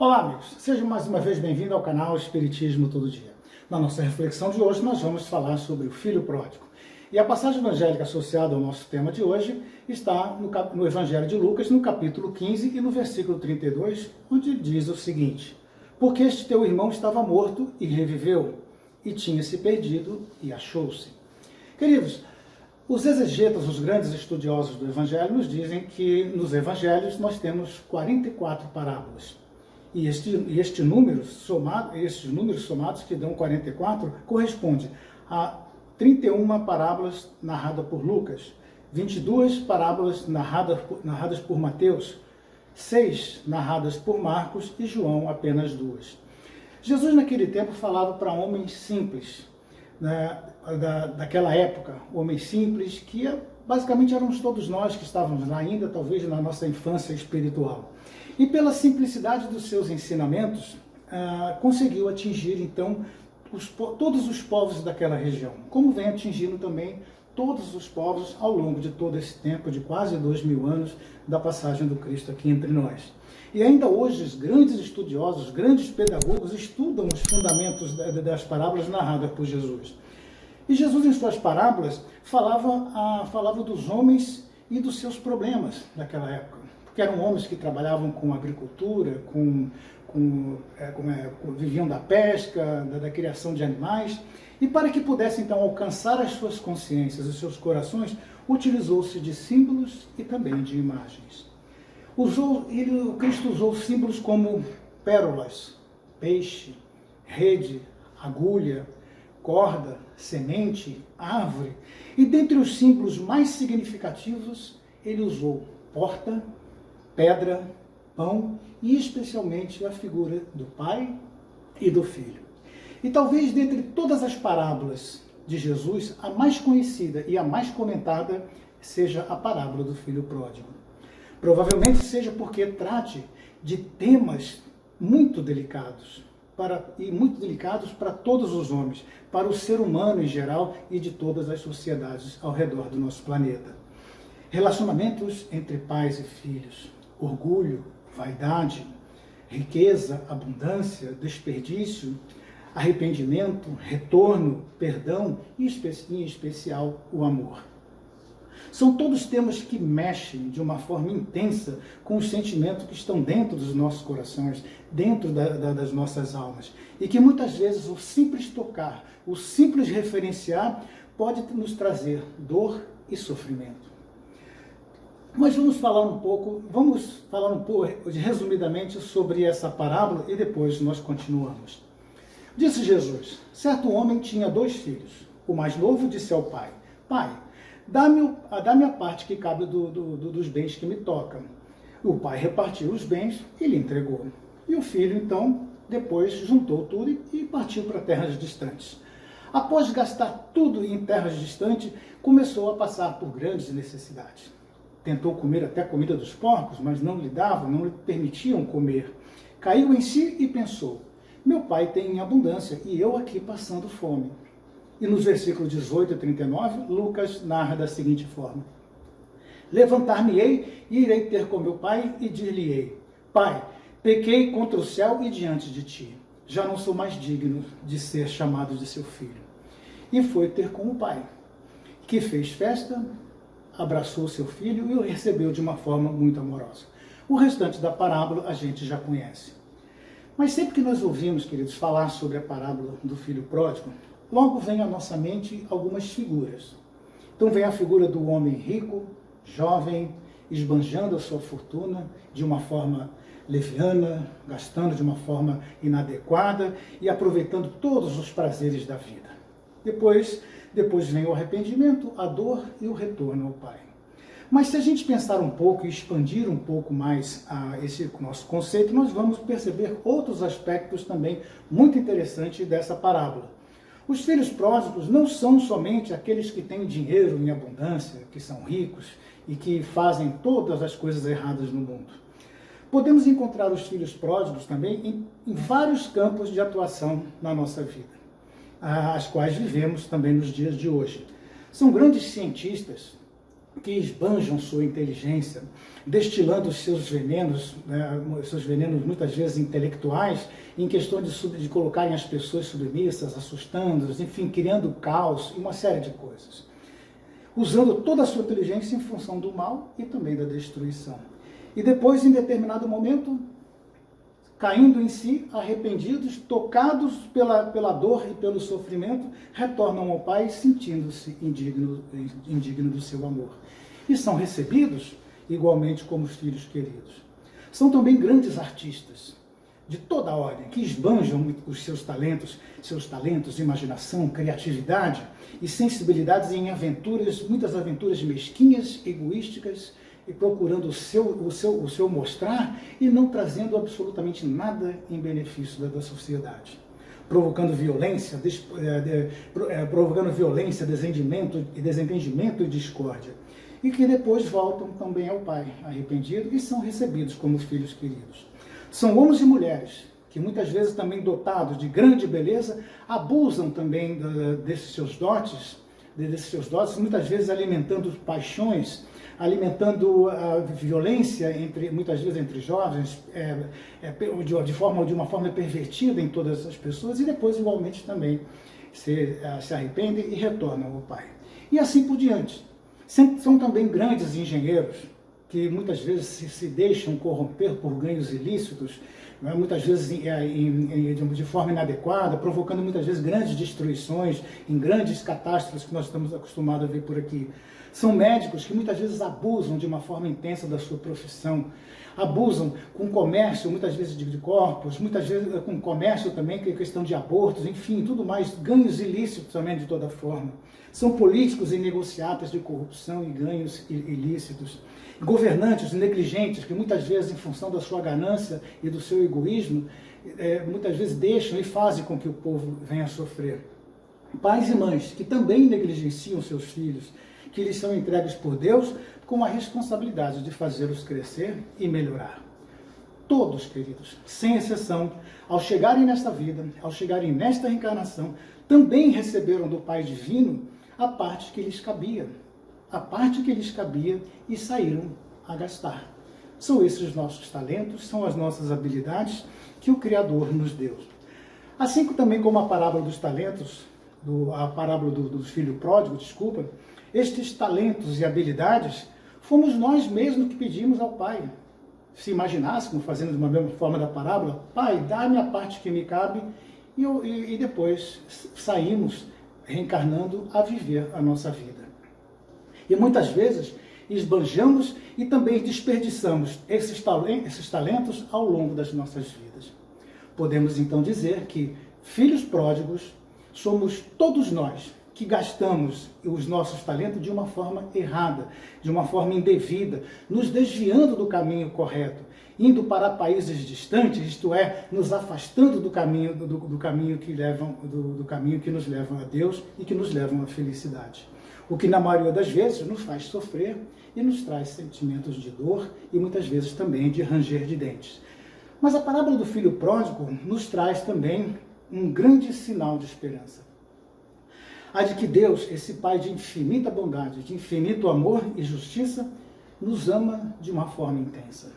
Olá, amigos. Sejam mais uma vez bem-vindos ao canal Espiritismo Todo Dia. Na nossa reflexão de hoje, nós vamos falar sobre o filho pródigo. E a passagem evangélica associada ao nosso tema de hoje está no Evangelho de Lucas, no capítulo 15 e no versículo 32, onde diz o seguinte: porque este teu irmão estava morto e reviveu, e tinha se perdido e achou-se. Queridos, os exegetas, os grandes estudiosos do Evangelho, nos dizem que nos Evangelhos nós temos 44 parábolas. E estes números somados, que dão 44, corresponde a 31 parábolas narradas por Lucas, 22 parábolas narradas por Mateus, 6 narradas por Marcos e João apenas 2. Jesus naquele tempo falava para homens simples, né, daquela época, homens simples que basicamente éramos todos nós que estávamos lá ainda, talvez na nossa infância espiritual. E pela simplicidade dos seus ensinamentos, conseguiu atingir então todos os povos daquela região, como vem atingindo também todos os povos ao longo de todo esse tempo, de quase 2000 anos da passagem do Cristo aqui entre nós. E ainda hoje os grandes estudiosos, os grandes pedagogos estudam os fundamentos das parábolas narradas por Jesus. E Jesus, em suas parábolas, falava dos homens e dos seus problemas daquela época, porque eram homens que trabalhavam com agricultura, viviam da pesca, da criação de animais, e para que pudessem então alcançar as suas consciências, os seus corações, utilizou-se de símbolos e também de imagens. O Cristo usou símbolos como pérolas, peixe, rede, agulha, corda, semente, árvore, e dentre os símbolos mais significativos, ele usou porta, pedra, pão e especialmente a figura do Pai e do Filho. E talvez dentre todas as parábolas de Jesus, a mais conhecida e a mais comentada seja a parábola do filho pródigo. Provavelmente seja porque trate de temas muito delicados, para todos os homens, para o ser humano em geral e de todas as sociedades ao redor do nosso planeta. Relacionamentos entre pais e filhos, orgulho, vaidade, riqueza, abundância, desperdício, arrependimento, retorno, perdão e, em especial, o amor. São todos temas que mexem de uma forma intensa com os sentimentos que estão dentro dos nossos corações, dentro das nossas almas. E que muitas vezes o simples tocar, o simples referenciar pode nos trazer dor e sofrimento. Mas vamos falar um pouco resumidamente sobre essa parábola e depois nós continuamos. Disse Jesus: certo homem tinha 2 filhos. O mais novo disse ao pai: Pai, dá-me a parte que cabe dos bens que me tocam. O pai repartiu os bens e lhe entregou. E o filho, então, depois juntou tudo e partiu para terras distantes. Após gastar tudo em terras distantes, começou a passar por grandes necessidades. Tentou comer até a comida dos porcos, mas não lhe davam, não lhe permitiam comer. Caiu em si e pensou: meu pai tem em abundância e eu aqui passando fome. E nos versículos 18 e 39, Lucas narra da seguinte forma: levantar-me-ei e irei ter com meu pai e dir-lhe-ei: Pai, pequei contra o céu e diante de ti. Já não sou mais digno de ser chamado de seu filho. E foi ter com o pai, que fez festa, abraçou seu filho e o recebeu de uma forma muito amorosa. O restante da parábola a gente já conhece. Mas sempre que nós ouvimos, queridos, falar sobre a parábola do filho pródigo, logo vem à nossa mente algumas figuras. Então vem a figura do homem rico, jovem, esbanjando a sua fortuna de uma forma leviana, gastando de uma forma inadequada e aproveitando todos os prazeres da vida. Depois vem o arrependimento, a dor e o retorno ao Pai. Mas se a gente pensar um pouco e expandir um pouco mais esse nosso conceito, nós vamos perceber outros aspectos também muito interessantes dessa parábola. Os filhos pródigos não são somente aqueles que têm dinheiro em abundância, que são ricos e que fazem todas as coisas erradas no mundo. Podemos encontrar os filhos pródigos também em vários campos de atuação na nossa vida, as quais vivemos também nos dias de hoje. São grandes cientistas, que esbanjam sua inteligência, destilando seus venenos muitas vezes intelectuais, em questão de colocarem as pessoas submissas, assustando-as, enfim, criando caos e uma série de coisas. Usando toda a sua inteligência em função do mal e também da destruição. E depois, em determinado momento, caindo em si, arrependidos, tocados pela dor e pelo sofrimento, retornam ao Pai sentindo-se indigno do seu amor. E são recebidos igualmente como os filhos queridos. São também grandes artistas, de toda a ordem, que esbanjam os seus talentos, imaginação, criatividade e sensibilidades em aventuras, muitas aventuras mesquinhas, egoísticas, e procurando o seu mostrar e não trazendo absolutamente nada em benefício da sociedade. Provocando violência, desentendimento e discórdia. E que depois voltam também ao Pai, arrependidos, e são recebidos como filhos queridos. São homens e mulheres que muitas vezes também dotados de grande beleza, abusam também desses seus dotes, muitas vezes alimentando paixões, alimentando a violência, muitas vezes entre jovens, de uma forma pervertida em todas as pessoas, e depois igualmente também se arrependem e retornam ao Pai. E assim por diante. São também grandes engenheiros, que muitas vezes se deixam corromper por ganhos ilícitos, muitas vezes de forma inadequada, provocando muitas vezes grandes destruições, em grandes catástrofes que nós estamos acostumados a ver por aqui. São médicos que muitas vezes abusam de uma forma intensa da sua profissão, abusam com comércio, muitas vezes de corpos, muitas vezes com comércio também, que é questão de abortos, enfim, tudo mais, ganhos ilícitos também de toda forma. São políticos e negociatas de corrupção e ganhos ilícitos. Governantes negligentes, que muitas vezes, em função da sua ganância e do seu egoísmo, muitas vezes deixam e fazem com que o povo venha a sofrer. Pais e mães, que também negligenciam seus filhos, que lhes são entregues por Deus com a responsabilidade de fazê-los crescer e melhorar. Todos, queridos, sem exceção, ao chegarem nesta vida, ao chegarem nesta reencarnação, também receberam do Pai Divino a parte que lhes cabia. E saíram a gastar. São esses os nossos talentos, são as nossas habilidades que o Criador nos deu. Assim também como a parábola dos talentos, a parábola do filho pródigo, estes talentos e habilidades fomos nós mesmos que pedimos ao Pai. Se imaginássemos, fazendo de uma mesma forma da parábola, Pai, dá-me a parte que me cabe, e depois saímos reencarnando a viver a nossa vida. E muitas vezes esbanjamos e também desperdiçamos esses talentos ao longo das nossas vidas. Podemos então dizer que filhos pródigos somos todos nós que gastamos os nossos talentos de uma forma errada, de uma forma indevida, nos desviando do caminho correto, indo para países distantes, isto é, nos afastando do caminho que nos levam a Deus e que nos levam à felicidade. O que na maioria das vezes nos faz sofrer e nos traz sentimentos de dor e muitas vezes também de ranger de dentes. Mas a parábola do filho pródigo nos traz também um grande sinal de esperança. A de que Deus, esse Pai de infinita bondade, de infinito amor e justiça, nos ama de uma forma intensa.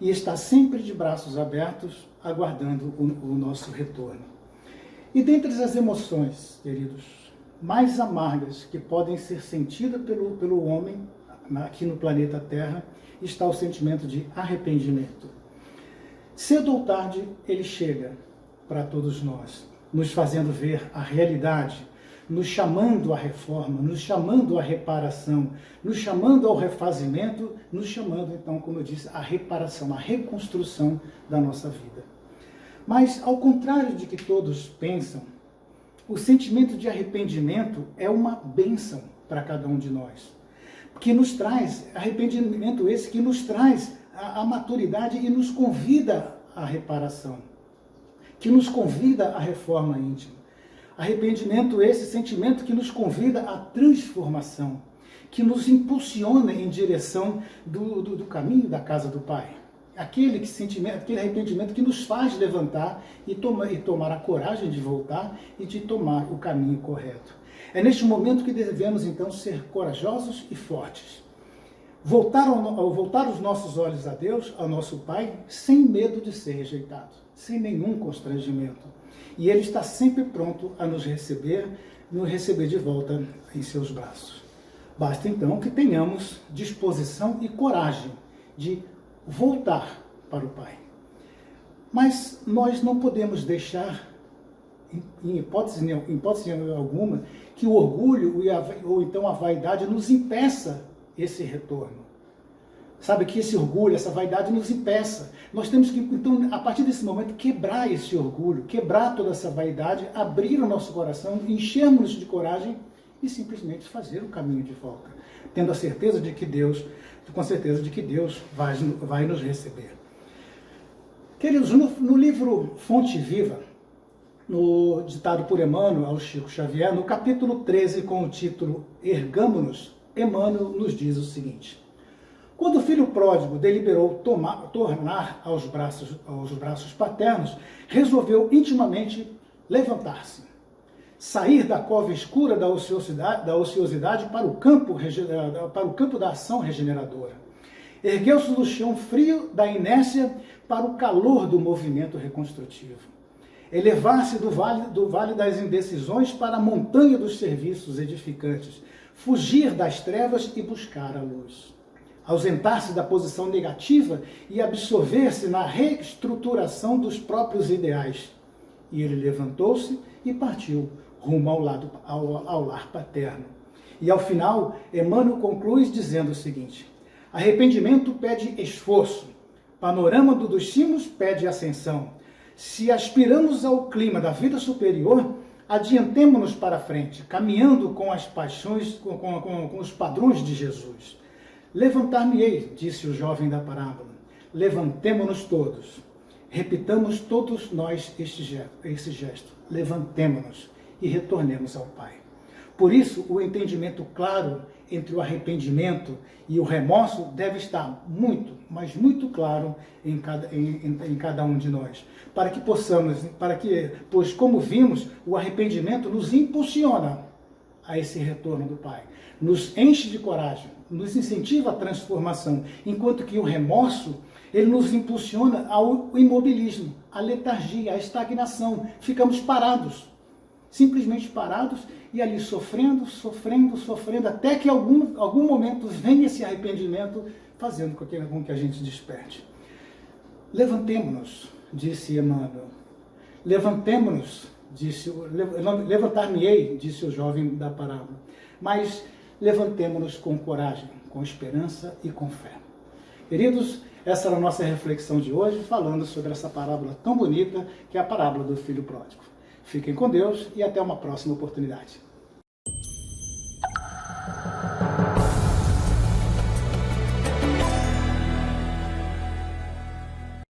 E está sempre de braços abertos, aguardando o nosso retorno. E dentre as emoções, queridos, mais amargas que podem ser sentidas pelo homem aqui no planeta Terra, está o sentimento de arrependimento. Cedo ou tarde, ele chega para todos nós, nos fazendo ver a realidade, nos chamando à reforma, nos chamando à reparação, nos chamando ao refazimento, nos chamando, então, como eu disse, à reparação, à reconstrução da nossa vida. Mas, ao contrário de que todos pensam, o sentimento de arrependimento é uma bênção para cada um de nós, que nos traz, arrependimento esse que nos traz a maturidade e nos convida à reparação, que nos convida à reforma íntima. Arrependimento esse sentimento que nos convida à transformação, que nos impulsiona em direção do caminho da casa do Pai. Aquele arrependimento que nos faz levantar e tomar a coragem de voltar e de tomar o caminho correto. É neste momento que devemos, então, ser corajosos e fortes. Voltar os nossos olhos a Deus, ao nosso Pai, sem medo de ser rejeitado, sem nenhum constrangimento. E Ele está sempre pronto a nos receber de volta em seus braços. Basta, então, que tenhamos disposição e coragem de voltar para o Pai. Mas nós não podemos deixar, em hipótese alguma, que o orgulho ou então a vaidade nos impeça esse retorno. Sabe, que esse orgulho, essa vaidade nos impeça. Nós temos que, então, a partir desse momento, quebrar esse orgulho, quebrar toda essa vaidade, abrir o nosso coração, enchermos-nos de coragem e simplesmente fazer o caminho de volta, tendo a certeza de que Deus, com certeza de que Deus vai nos receber. Queridos, no livro Fonte Viva, no ditado por Emmanuel ao Chico Xavier, no capítulo 13, com o título Ergamo-nos, Emmanuel nos diz o seguinte: quando o filho pródigo deliberou tornar aos braços paternos, resolveu intimamente levantar-se, sair da cova escura da ociosidade para o campo da ação regeneradora. Ergueu-se do chão frio da inércia para o calor do movimento reconstrutivo. Elevar-se do vale das indecisões para a montanha dos serviços edificantes. Fugir das trevas e buscar a luz. Ausentar-se da posição negativa e absorver-se na reestruturação dos próprios ideais. E ele levantou-se e partiu rumo ao lar paterno. E ao final, Emmanuel conclui dizendo o seguinte: arrependimento pede esforço, panorama dos cimos pede ascensão. Se aspiramos ao clima da vida superior, adiantemo-nos para frente, caminhando com as paixões, com os padrões de Jesus. Levantar-me-ei, disse o jovem da parábola. Levantemo-nos todos. Repitamos todos nós esse gesto. Levantemo-nos e retornemos ao Pai. Por isso, o entendimento claro entre o arrependimento e o remorso deve estar muito, mas muito claro em cada um de nós. Pois como vimos, o arrependimento nos impulsiona a esse retorno do Pai. Nos enche de coragem, nos incentiva a transformação, enquanto que o remorso, ele nos impulsiona ao imobilismo, à letargia, à estagnação. Ficamos parados, simplesmente parados, e ali sofrendo, até que algum momento venha esse arrependimento, fazendo com que a gente desperte. Levantemo-nos, disse Emmanuel. Levantemo-nos, levantar-me-ei, disse o jovem da parábola. Mas levantemo-nos com coragem, com esperança e com fé. Queridos, essa era a nossa reflexão de hoje, falando sobre essa parábola tão bonita, que é a parábola do filho pródigo. Fiquem com Deus e até uma próxima oportunidade.